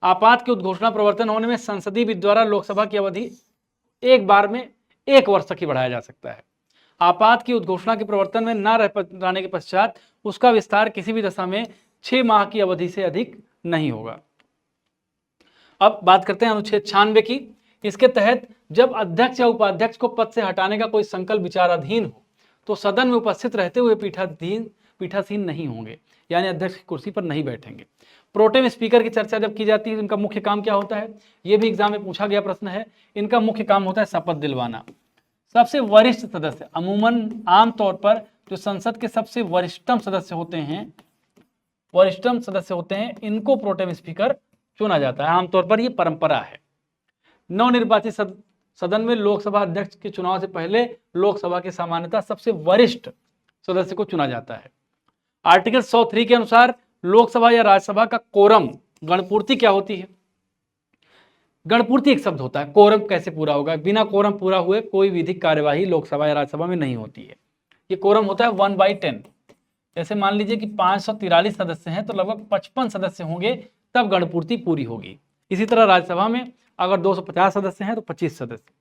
आपात की उद्घोषणा प्रवर्तन होने में संसदीय विधि द्वारा लोकसभा की अवधि एक बार में 1 वर्ष तक ही बढ़ाया जा सकता है। आपात की उद्घोषणा के प्रवर्तन में न रह जाने के पश्चात उसका विस्तार किसी भी दशा में 6 माह की अवधि से अधिक नहीं होगा। अब बात करते हैं अनुच्छेद 96 की। इसके तहत जब अध्यक्ष या उपाध्यक्ष को पद से हटाने का कोई संकल्प विचाराधीन हो तो सदन में उपस्थित रहते हुए पीठासीन नहीं होंगे, यानी अध्यक्ष की कुर्सी पर नहीं बैठेंगे। प्रोटेम स्पीकर की चर्चा जब की जाती है, इनका मुख्य काम क्या होता है, ये भी एग्जाम में पूछा गया प्रश्न है। इनका मुख्य काम होता है शपथ दिलवाना। सबसे वरिष्ठ सदस्य, अमूमन आमतौर पर जो संसद के सबसे वरिष्ठतम सदस्य होते हैं, इनको प्रोटेम स्पीकर चुना जाता है। आमतौर पर ये परंपरा है। नवनिर्वाचित सदन में लोकसभा अध्यक्ष के चुनाव से पहले लोकसभा के सामान्यतः सबसे वरिष्ठ सदस्य को चुना जाता है। आर्टिकल 103 के अनुसार लोकसभा या राज्यसभा का कोरम, गणपूर्ति क्या होती है? गणपूर्ति एक शब्द होता है, कोरम कैसे पूरा होगा? बिना कोरम पूरा हुए कोई विधिक कार्यवाही लोकसभा या राज्यसभा में नहीं होती है। ये कोरम होता है 1/10। जैसे मान लीजिए कि 543 सदस्य हैं तो लगभग 55 सदस्य होंगे तब गणपूर्ति पूरी होगी। इसी तरह राज्यसभा में अगर 250 सदस्य हैं तो 25 सदस्य।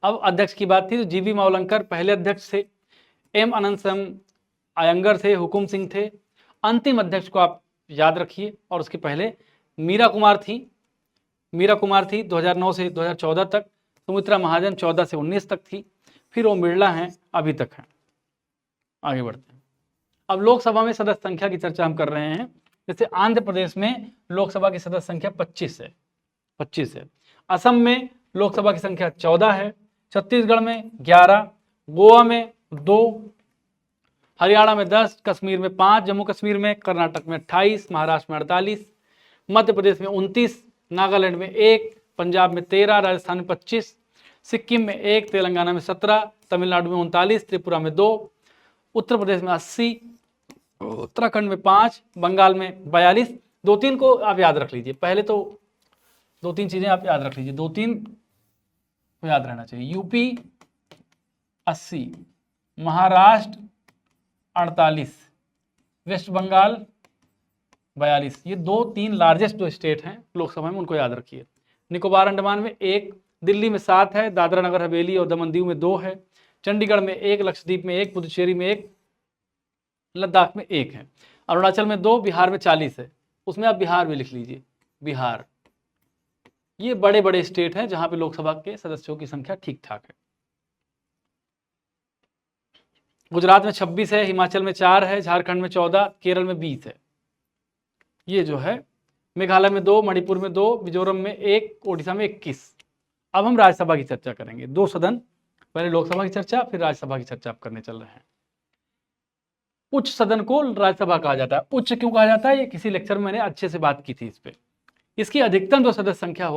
अब अध्यक्ष की बात थी तो जीवी मावलंकर पहले अध्यक्ष थे, एम अनंतसम अयंगर थे, हुकुम सिंह थे। अंतिम अध्यक्ष को आप याद रखिए और उसके पहले मीरा कुमार थी 2009 से 2014 तक। सुमित्रा महाजन 14 से 19 तक थी। फिर ओम बिरला हैं, अभी तक हैं। आगे बढ़ते हैं। अब लोकसभा में सदस्य संख्या की चर्चा हम कर रहे हैं। जैसे आंध्र प्रदेश में लोकसभा की सदस्य संख्या 25 है। असम में लोकसभा की संख्या 14 है। छत्तीसगढ़ में 11, गोवा में 2, हरियाणा में 10, कश्मीर में 5, जम्मू कश्मीर में, कर्नाटक में 28, महाराष्ट्र में 48, मध्य प्रदेश में 29, नागालैंड में 1, पंजाब में 13, राजस्थान में 25, सिक्किम में 1, तेलंगाना में 17, तमिलनाडु में 39, त्रिपुरा में 2, उत्तर प्रदेश में 80, उत्तराखंड में 5, बंगाल में 42। 2-3 को आप याद रख लीजिए। पहले तो 2-3 चीजें आप याद रख लीजिए, 2-3 को याद रहना चाहिए। UP 80, Maharashtra 48, west Bengal 42। ये 2-3 लार्जेस्ट जो स्टेट हैं लोकसभा में, उनको याद रखिए। निकोबार अंडमान में 1, दिल्ली में 7 है, दादरा नगर हवेली और दमन दीव में 2 है, चंडीगढ़ में 1, लक्षद्वीप में 1, पुदुचेरी में 1, लद्दाख में 1 है, अरुणाचल में 2, बिहार में 40 है। उसमें आप बिहार भी लिख लीजिए, बिहार। ये बड़े बड़े स्टेट हैं जहां पे लोकसभा के सदस्यों की संख्या ठीक ठाक है। गुजरात में 26 है, हिमाचल में 4 है, झारखंड में 14, केरल में 20 है। ये जो है मेघालय में 2, मणिपुर में 2, मिजोरम में 1, ओडिशा में 21। अब हम राज्यसभा की चर्चा करेंगे। 2 सदन, पहले लोकसभा की चर्चा फिर राज्यसभा की चर्चा आप करने चल रहे हैं। उच्च सदन को राज्यसभा कहा जाता है। उच्च क्यों कहा जाता है, ये किसी लेक्चर में मैंने अच्छे से बात की थी इस पे। इसकी अधिकतम जो सदस्य संख्या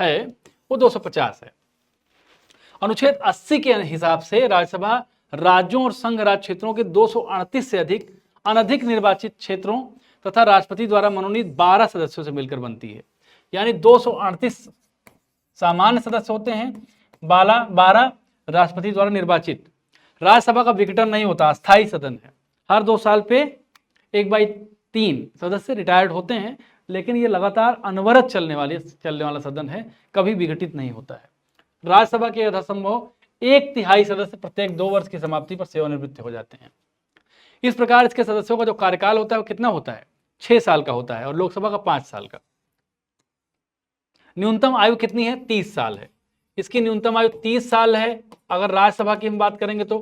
है वो 250 है। अनुच्छेद 80 के हिसाब से राज्यसभा राज्यों और संघ राज्य क्षेत्रों के 238 से अधिक अनधिक निर्वाचित क्षेत्रों तथा राष्ट्रपति द्वारा मनोनीत 12 सदस्यों से मिलकर बनती है। यानी 238 सामान्य सदस्य होते हैं, 12 राष्ट्रपति द्वारा निर्वाचित। राज्यसभा का विघटन नहीं होता, अस्थायी सदन है। हर 2 साल पे 1/3 सदस्य रिटायर्ड होते हैं, लेकिन ये लगातार अनवरत चलने वाला सदन है, कभी विघटित नहीं होता है। राज्यसभा के यथासंभव 1/3 सदस्य प्रत्येक 2 वर्ष की समाप्ति पर सेवानिवृत्त हो जाते हैं। इस प्रकार इसके सदस्यों का जो कार्यकाल होता है वो कितना होता है, 6 साल का होता है और लोकसभा का 5 साल का। न्यूनतम आयु कितनी है, 30 साल है। इसकी न्यूनतम आयु 30 साल है अगर राज्यसभा की हम बात करेंगे तो।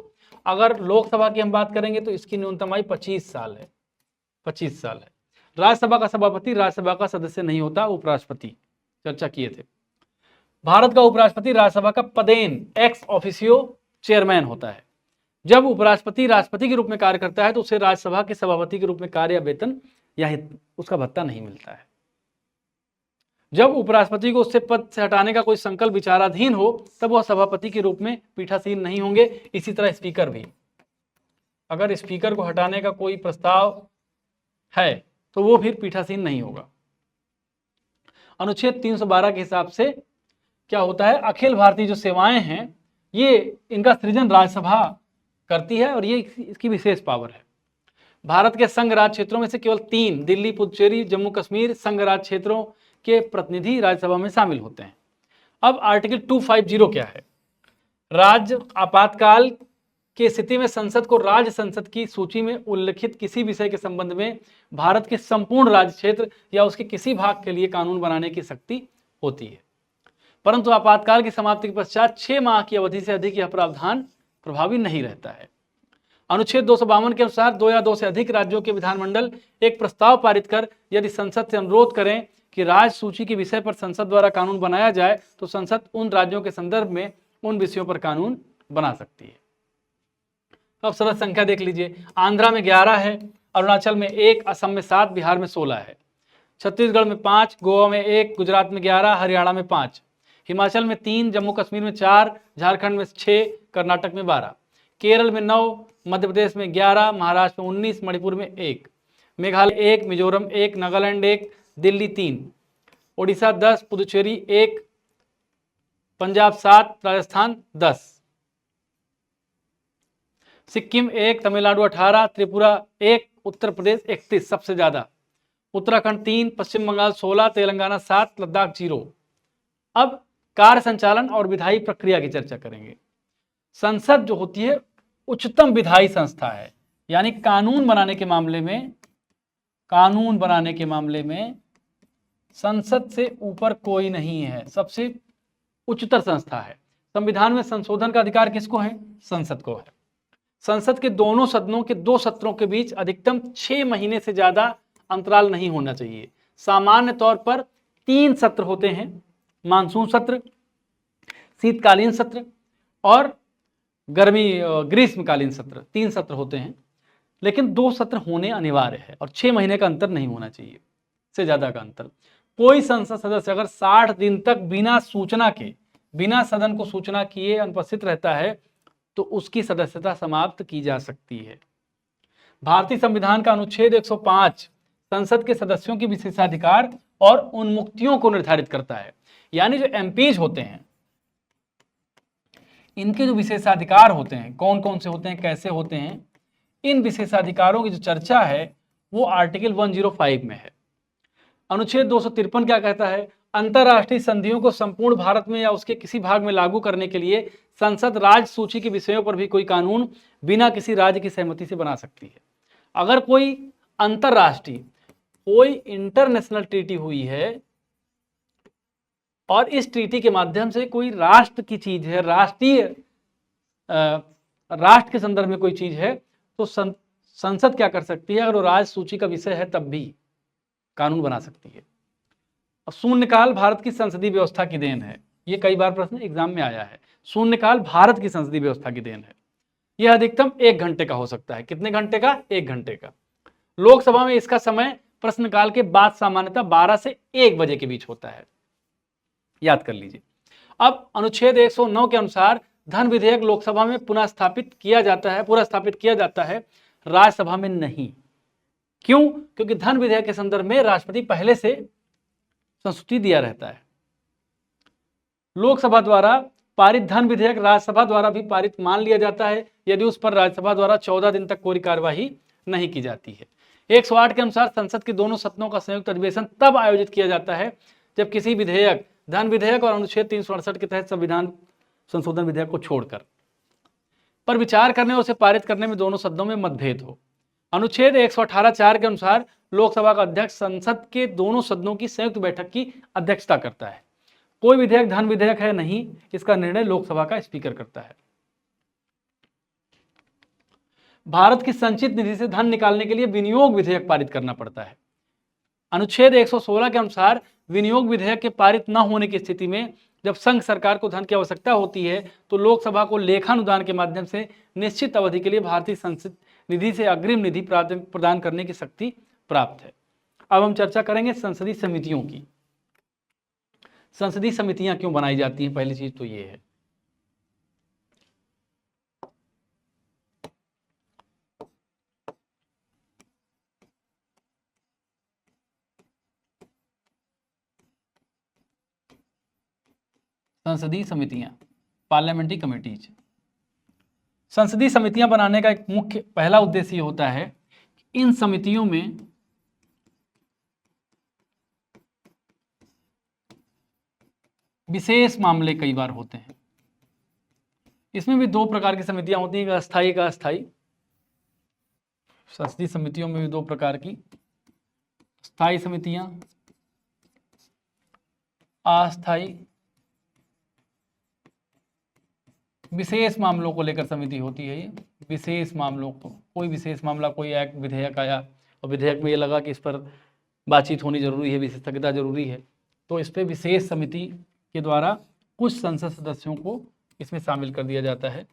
अगर लोकसभा की हम बात करेंगे तो इसकी न्यूनतम आयु 25 साल है, 25 साल है। राज्यसभा का सभापति राज्यसभा का सदस्य नहीं होता, उपराष्ट्रपति, चर्चा किए थे। भारत का उपराष्ट्रपति राज्यसभा का पदेन एक्स ऑफिसियो चेयरमैन होता है। जब उपराष्ट्रपति राष्ट्रपति के रूप में कार्य करता है तो उसे राज्यसभा के सभापति के रूप में कार्य या वेतन या उसका भत्ता नहीं मिलता है। जब उपराष्ट्रपति को उससे पद से हटाने का कोई संकल्प विचाराधीन हो तब वह सभापति के रूप में पीठासीन नहीं होंगे। इसी तरह स्पीकर भी, अगर स्पीकर को हटाने का कोई प्रस्ताव है तो वो फिर पीठासीन नहीं होगा। अनुच्छेद 312 के हिसाब से क्या होता है, अखिल भारतीय जो सेवाएं हैं ये इनका सृजन राज्यसभा करती है और ये इसकी विशेष पावर है। भारत के संघ राज्य क्षेत्रों में से केवल 3 दिल्ली, पुदुचेरी, जम्मू कश्मीर संघ राज्य क्षेत्रों के प्रतिनिधि राज्यसभा में शामिल होते हैं। अब आर्टिकल 250 क्या है, राज्य आपातकाल की स्थिति में संसद को राज्य संसद की सूची में उल्लिखित किसी विषय के संबंध में भारत के संपूर्ण राज्य क्षेत्र या उसके किसी भाग के लिए कानून बनाने की शक्ति होती है, परंतु आपातकाल की समाप्ति के पश्चात 6 माह की अवधि से अधिक यह प्रावधान प्रभावी नहीं रहता है। अनुच्छेद 252 के अनुसार 2 या 2 से अधिक राज्यों के विधानमंडल एक प्रस्ताव पारित कर यदि संसद से अनुरोध करें कि राज्य सूची के विषय पर संसद द्वारा कानून बनाया जाए तो संसद उन राज्यों के संदर्भ में उन विषयों पर कानून बना सकती है। अब सदस्य संख्या देख लीजिए, आंध्रा में 11 है, अरुणाचल में 1, असम में 7, बिहार में 16 है, छत्तीसगढ़ में 5, गोवा में 1, गुजरात में 11, हरियाणा में 5, हिमाचल में 3, जम्मू कश्मीर में 4, झारखंड में 6, कर्नाटक में 12, केरल में 9, मध्य प्रदेश में 11, महाराष्ट्र में 19, मणिपुर में 1, मेघालय 1, मिजोरम 1, नागालैंड 1, दिल्ली 3, ओडिशा 10, पुदुचेरी 1, पंजाब 7, राजस्थान 10, सिक्किम 1, तमिलनाडु 18, त्रिपुरा 1, उत्तर प्रदेश 31 सबसे ज्यादा, उत्तराखंड 3, पश्चिम बंगाल 16, तेलंगाना 7, लद्दाख 0। अब कार्य संचालन और विधायी प्रक्रिया की चर्चा करेंगे। संसद जो होती है उच्चतम विधायी संस्था है, यानी कानून बनाने के मामले में संसद से ऊपर कोई नहीं है, सबसे उच्चतर संस्था है। संविधान में संशोधन का अधिकार किसको है, संसद को है। संसद के दोनों सदनों के 2 सत्रों के बीच अधिकतम 6 महीने से ज्यादा अंतराल नहीं होना चाहिए। सामान्य तौर पर 3 सत्र होते हैं, मानसून सत्र, शीतकालीन सत्र और ग्रीष्मकालीन सत्र, 3 सत्र होते हैं, लेकिन 2 सत्र होने अनिवार्य है और 6 महीने का अंतर नहीं होना चाहिए, से ज्यादा का अंतर। कोई संसद सदस्य अगर 60 दिन तक बिना सदन को सूचना किए अनुपस्थित रहता है तो उसकी सदस्यता समाप्त की जा सकती है। भारतीय संविधान का अनुच्छेद 105 संसद के सदस्यों की विशेषाधिकार और उन्मुक्तियों को निर्धारित करता है, यानी जो एमपीज होते हैं इनके जो विशेषाधिकार होते हैं, कौन कौन से होते हैं, कैसे होते हैं, इन विशेषाधिकारों की जो चर्चा है वो आर्टिकल 105 में है। अनुच्छेद 253 क्या कहता है, अंतरराष्ट्रीय संधियों को संपूर्ण भारत में या उसके किसी भाग में लागू करने के लिए संसद राज्य सूची के विषयों पर भी कोई कानून बिना किसी राज्य की सहमति से बना सकती है। अगर कोई अंतरराष्ट्रीय कोई इंटरनेशनल ट्रीटी हुई है और इस ट्रीटी के माध्यम से कोई राष्ट्र की चीज है, राष्ट्र के संदर्भ में कोई चीज है, तो संसद क्या कर सकती है, अगर वो राज्य सूची का विषय है तब भी कानून बना सकती है। अब शून्यकाल भारत की संसदीय व्यवस्था की देन है, ये कई बार प्रश्न एग्जाम में आया है। शून्यकाल भारत की संसदीय व्यवस्था की देन है। यह अधिकतम 1 घंटे का हो सकता है। कितने घंटे का, 1 घंटे का। लोकसभा में इसका समय प्रश्नकाल के बाद सामान्यतः 12 से 1 बजे के बीच होता है, याद कर लीजिए। अब अनुच्छेद 109 के अनुसार धन विधेयक लोकसभा में पुनः स्थापित किया जाता है, राज्यसभा में नहीं। क्यों? क्योंकि धन विधेयक के संदर्भ में राष्ट्रपति पहले से संस्तुति दिया रहता है। लोकसभा द्वारा पारित धन विधेयक राज्यसभा द्वारा भी पारित मान लिया जाता है यदि उस पर राज्यसभा द्वारा 14 दिन तक कोई कार्यवाही नहीं की जाती है। 108 के अनुसार संसद के दोनों सदनों का संयुक्त अधिवेशन तब आयोजित किया जाता है जब किसी विधेयक, धन विधेयक और अनुच्छेद 368 के तहत संविधान संशोधन विधेयक को छोड़कर पर विचार करने और उसे पारित करने में दोनों सदनों में मतभेद हो। अनुच्छेद 118(4) के अनुसार लोकसभा का अध्यक्ष संसद के दोनों सदनों की संयुक्त बैठक की अध्यक्षता करता है। कोई विधेयक धन विधेयक है नहीं, इसका निर्णय लोकसभा का स्पीकर करता है। भारत की संचित निधि से धन निकालने के लिए विनियोग विधेयक पारित करना पड़ता है। अनुच्छेद 116 के अनुसार विनियोग विधेयक के पारित न होने की स्थिति में जब संघ सरकार को धन की आवश्यकता होती है तो लोकसभा को लेखानुदान के माध्यम से निश्चित अवधि के लिए भारतीय संचित निधि से अग्रिम निधि प्रदान करने की शक्ति प्राप्त है। अब हम चर्चा करेंगे संसदीय समितियों की। संसदीय समितियां क्यों बनाई जाती हैं, पहली चीज तो ये है। संसदीय समितियां, पार्लियामेंट्री कमेटीज। संसदीय समितियां बनाने का एक मुख्य पहला उद्देश्य ये होता है कि इन समितियों में विशेष मामले कई बार होते हैं। इसमें भी दो प्रकार की समितियां होती हैं, अस्थायी एक अस्थायी। संसदीय समितियों में भी दो प्रकार की, स्थायी समितियां, अस्थायी। विशेष मामलों को लेकर समिति होती है। ये विशेष मामलों को, कोई विशेष मामला, कोई एक विधेयक आया और विधेयक में ये लगा कि इस पर बातचीत होनी जरूरी है, विशेषज्ञता जरूरी है, तो इस पर विशेष समिति के द्वारा कुछ संसद सदस्यों को इसमें शामिल कर दिया जाता है।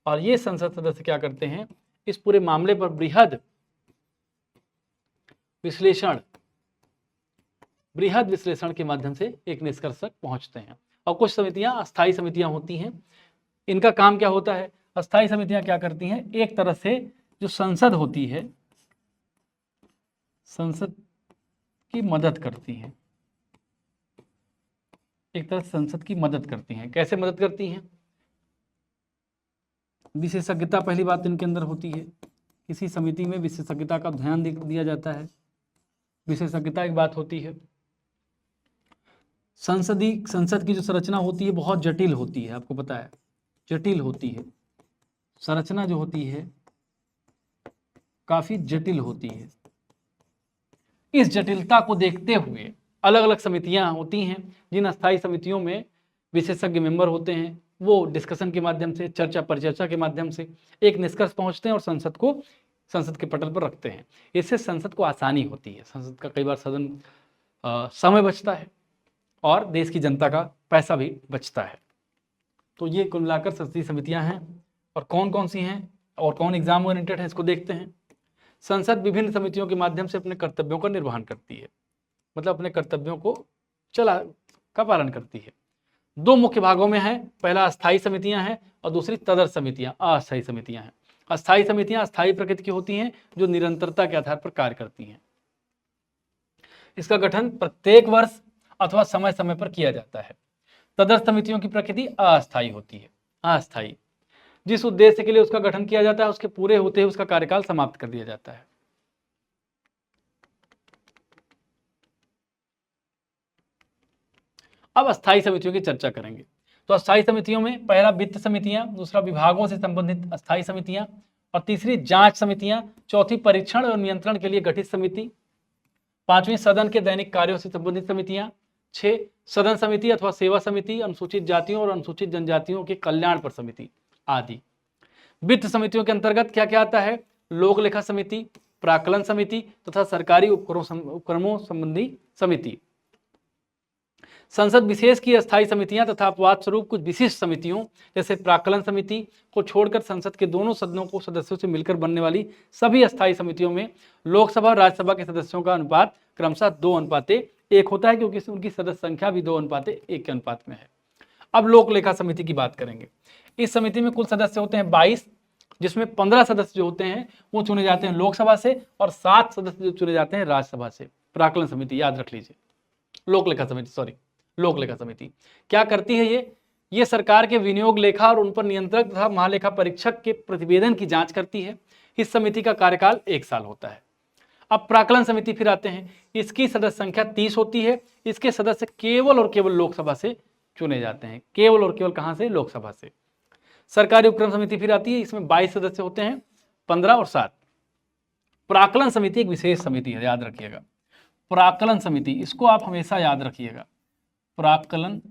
और ये संसद सदस्य क्या करते हैं, इस पूरे मामले पर बृहद विश्लेषण के माध्यम से एक निष्कर्ष तक पहुंचते हैं। और कुछ समितियां अस्थायी समितियां होती हैं। इनका काम क्या होता है, अस्थायी समितियां क्या करती हैं, एक तरह से जो संसद होती है, संसद की मदद करती हैं। एक तरह से संसद की मदद करती हैं। कैसे मदद करती हैं, विशेषज्ञता पहली बात इनके अंदर होती है। किसी समिति में विशेषज्ञता का ध्यान दिया जाता है, विशेषज्ञता एक बात होती है। संसद की जो संरचना होती है बहुत जटिल होती है, आपको पता है, जटिल होती है। संरचना जो होती है काफी जटिल होती है। इस जटिलता को देखते हुए अलग अलग समितियां होती हैं, जिन अस्थायी समितियों में विशेषज्ञ मेंबर होते हैं, वो डिस्कशन के माध्यम से, चर्चा परिचर्चा के माध्यम से एक निष्कर्ष पहुंचते हैं और संसद के पटल पर रखते हैं। इससे संसद को आसानी होती है, संसद का कई बार सदन समय बचता है और देश की जनता का पैसा भी बचता है। तो ये कुल मिलाकर संसदीय समितियां हैं। और कौन कौन सी हैं और कौन एग्जाम ओरिएंटेड है, इसको देखते हैं। संसद विभिन्न समितियों के माध्यम से अपने कर्तव्यों का निर्वहन करती है, मतलब अपने कर्तव्यों को का पालन करती है। दो मुख्य भागों में है, पहला अस्थायी समितियां हैं और दूसरी तदर्थ समितियां, अस्थायी समितियां हैं। अस्थायी समितियां अस्थायी प्रकृति की होती हैं, जो निरंतरता के आधार पर कार्य करती हैं। इसका गठन प्रत्येक वर्ष अथवा समय समय पर किया जाता है। तदर्थ समितियों की प्रकृति अस्थायी होती है। अस्थायी, जिस उद्देश्य के लिए उसका गठन किया जाता है उसके पूरे होते ही उसका कार्यकाल समाप्त कर दिया जाता है। अब अस्थायी समितियों की चर्चा करेंगे। तो अस्थायी समितियों में पहला वित्त समितियां, दूसरा विभागों से संबंधित अस्थायी समितियां, और तीसरी जांच समितियां, चौथी परीक्षण और नियंत्रण के लिए गठित समिति, पांचवी सदन के दैनिक कार्यों से संबंधित समितियां, 6 सदन समिति अथवा सेवा समिति, अनुसूचित जातियों और अनुसूचित जनजातियों के कल्याण पर समिति आदि। वित्त समितियों के अंतर्गत क्या क्या आता है, लोक लेखा समिति, प्राक्कलन समिति तथा सरकारी उपक्रमों संबंधी समिति। संसद विशेष की अस्थायी समितियां तथा अपवाद स्वरूप कुछ विशिष्ट समितियों जैसे प्राक्कलन समिति को छोड़कर संसद के दोनों सदनों को सदस्यों से मिलकर बनने वाली सभी अस्थायी समितियों में लोकसभा और राज्यसभा के सदस्यों का अनुपात क्रमशः 2:1 होता है, क्योंकि उनकी सदस्य संख्या भी 2:1 के अनुपात में है। अब लोक लेखा समिति की बात करेंगे। इस समिति में कुल सदस्य होते हैं 22, जिसमें 15 सदस्य जो होते हैं वो चुने जाते हैं लोकसभा से और 7 सदस्य जो चुने जाते हैं राज्यसभा से। प्राक्कलन समिति याद रख लीजिए, लोक लेखा समिति क्या करती है, ये सरकार के विनियोग लेखा और उन पर नियंत्रक तथा महालेखा परीक्षक के प्रतिवेदन की जांच करती है। इस समिति का कार्यकाल 1 साल होता है। अब प्राक्कलन समिति फिर आते हैं, इसकी सदस्य संख्या 30 होती है। इसके सदस्य केवल और केवल लोकसभा से चुने जाते हैं, केवल और केवल कहां से, लोकसभा से। सरकारी उपक्रम समिति फिर आती है, इसमें 22 सदस्य होते हैं, 15 और 7। प्राक्कलन समिति एक विशेष समिति है, याद रखिएगा। प्राक्कलन समिति, इसको आप हमेशा याद रखिएगा। प्राक्कलन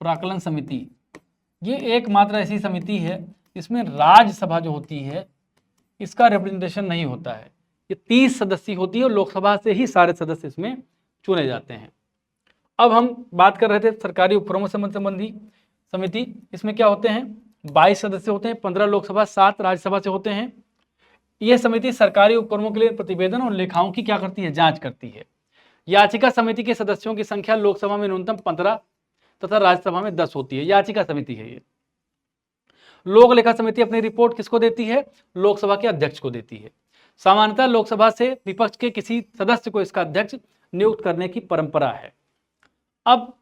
प्राक्कलन समिति, ये एकमात्र ऐसी समिति है इसमें राज्यसभा जो होती है इसका रिप्रेजेंटेशन नहीं होता है। ये 30 सदस्य होती है और लोकसभा से ही सारे सदस्य इसमें चुने जाते हैं। अब हम बात कर रहे थे सरकारी उपक्रमों से संबंधी समिति। इसमें क्या होते हैं, 22 सदस्य होते हैं, 15 लोकसभा 7 राज्यसभा से होते हैं। यह समिति सरकारी उपक्रमों के लिए प्रतिवेदन और लेखाओं की क्या करती है, जांच करती है। याचिका समिति के सदस्यों की संख्या लोकसभा में न्यूनतम 15 तथा राज्यसभा में 10 होती है। याचिका समिति है ये। लोक लेखा समिति अपनी रिपोर्ट किसको देती है, लोकसभा के अध्यक्ष को देती है। सामान्यतः लोकसभा से विपक्ष के किसी सदस्य को इसका अध्यक्ष नियुक्त करने की परंपरा है। अब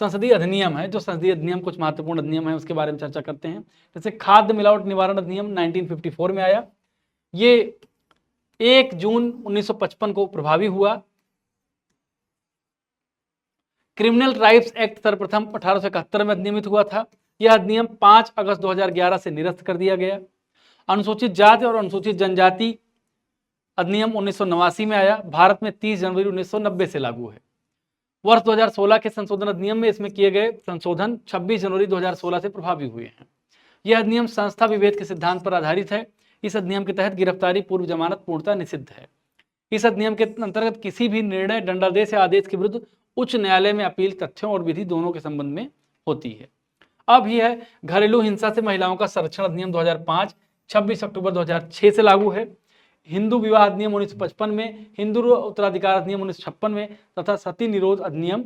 संसदीय अधिनियम है, जो संसदीय अधिनियम कुछ महत्वपूर्ण अधिनियम है उसके बारे में चर्चा करते हैं। जैसे खाद्य मिलावट निवारण अधिनियम 1954 में आया, ये 1 जून 1955 को प्रभावी हुआ। क्रिमिनल राइट्स एक्ट सर्वप्रथम 1871 में अधिनियमित हुआ था। यह अधिनियम 5 अगस्त 2011 से निरस्त कर दिया गया। अनुसूचित जाति और अनुसूचित जनजाति अधिनियम 1989 में आया, भारत में 30 जनवरी 1990 से लागू है। वर्ष 2016 के संशोधन अधिनियम में इसमें किए गए संशोधन 26 जनवरी 2016 से प्रभावी हुए हैं। यह अधिनियम संस्था विभेद के सिद्धांत पर आधारित है। इस अधिनियम के तहत गिरफ्तारी पूर्व जमानत पूर्णतः निषिद्ध है। इस अधिनियम के अंतर्गत किसी भी निर्णय, दंडादेश या आदेश के विरुद्ध उच्च न्यायालय में अपील तथ्यों और विधि दोनों के संबंध में होती है। अब यह है घरेलू हिंसा से महिलाओं का संरक्षण अधिनियम 2005 26 अक्टूबर 2006 से लागू है। हिंदू विवाह अधिनियम 1955 में, हिंदू उत्तराधिकार अधिनियम 1956 में तथा सती निरोध अधिनियम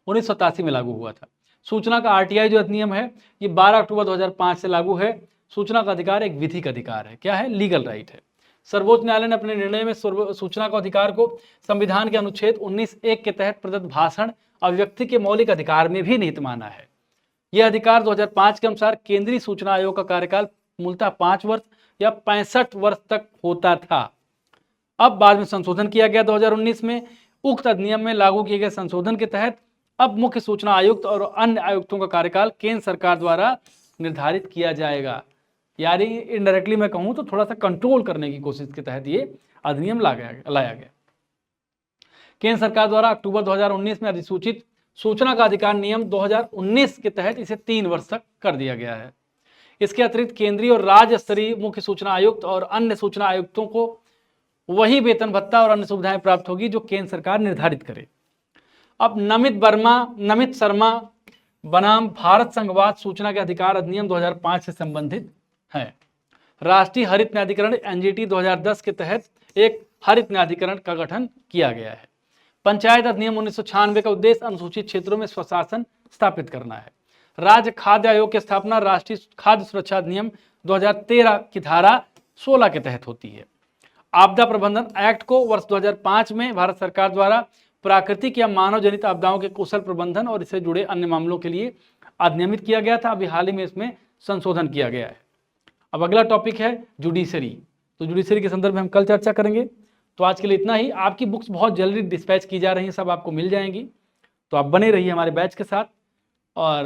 1987 में लागू हुआ था। सूचना का आरटीआई जो अधिनियम है ये 12 अक्टूबर 2005 से लागू है। सूचना का अधिकार एक विधिक अधिकार है, क्या है, लीगल राइट है। सर्वोच्च न्यायालय ने अपने निर्णय में सूचना का अधिकार को संविधान के अनुच्छेद 19(1) के तहत प्रदत्त भाषण अभिव्यक्ति के मौलिक अधिकार में भी निहित माना है। यह अधिकार 2005 के अनुसार केंद्रीय सूचना आयोग का कार्यकाल मूलतः 5 वर्ष या 65 वर्ष तक होता था। अब बाद में संशोधन किया गया 2019 में। उक्त अधिनियम में लागू किए गए संशोधन के तहत अब मुख्य सूचना आयुक्त और अन्य आयुक्तों का कार्यकाल केंद्र सरकार द्वारा निर्धारित किया जाएगा। यानी इनडायरेक्टली मैं कहूं तो थोड़ा सा कंट्रोल करने की कोशिश के तहत ये अधिनियम लाया गया। केंद्र सरकार द्वारा अक्टूबर 2019 में अधिसूचित सूचना का अधिकार नियम 2019 के तहत इसे 3 वर्ष तक कर दिया गया है। इसके अतिरिक्त केंद्रीय और राज्य स्तरीय मुख्य सूचना आयुक्त और अन्य सूचना आयुक्तों को वही वेतन भत्ता और अन्य सुविधाएं प्राप्त होगी जो केंद्र सरकार निर्धारित करे। अब नमित शर्मा बनाम भारत संघवाद सूचना के अधिकार अधिनियम 2005 से संबंधित है। राष्ट्रीय हरित न्यायाधिकरण एनजीटी 2010 के तहत एक हरित न्यायाधिकरण का गठन किया गया है। पंचायत अधिनियम 1996 का उद्देश्य अनुसूचित क्षेत्रों में स्वशासन स्थापित करना है। राज्य खाद्य आयोग की स्थापना राष्ट्रीय खाद्य सुरक्षा अधिनियम 2013 की धारा 16 के तहत होती है। आपदा प्रबंधन एक्ट को वर्ष 2005 में भारत सरकार द्वारा प्राकृतिक या मानव जनित आपदाओं के कुशल प्रबंधन और इससे जुड़े अन्य मामलों के लिए अधिनियमित किया गया था। अभी हाल ही में इसमें संशोधन किया गया है। अब अगला टॉपिक है जुडिशरी। तो जुडिशरी के संदर्भ में हम कल चर्चा करेंगे। तो आज के लिए इतना ही। आपकी बुक्स बहुत जल्दी डिस्पैच की जा रही हैं, सब आपको मिल जाएंगी। तो आप बने रहिए हमारे बैच के साथ और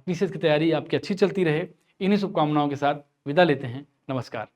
पीसीएस की तैयारी आपकी अच्छी चलती रहे। इन्हीं शुभकामनाओं के साथ विदा लेते हैं। नमस्कार।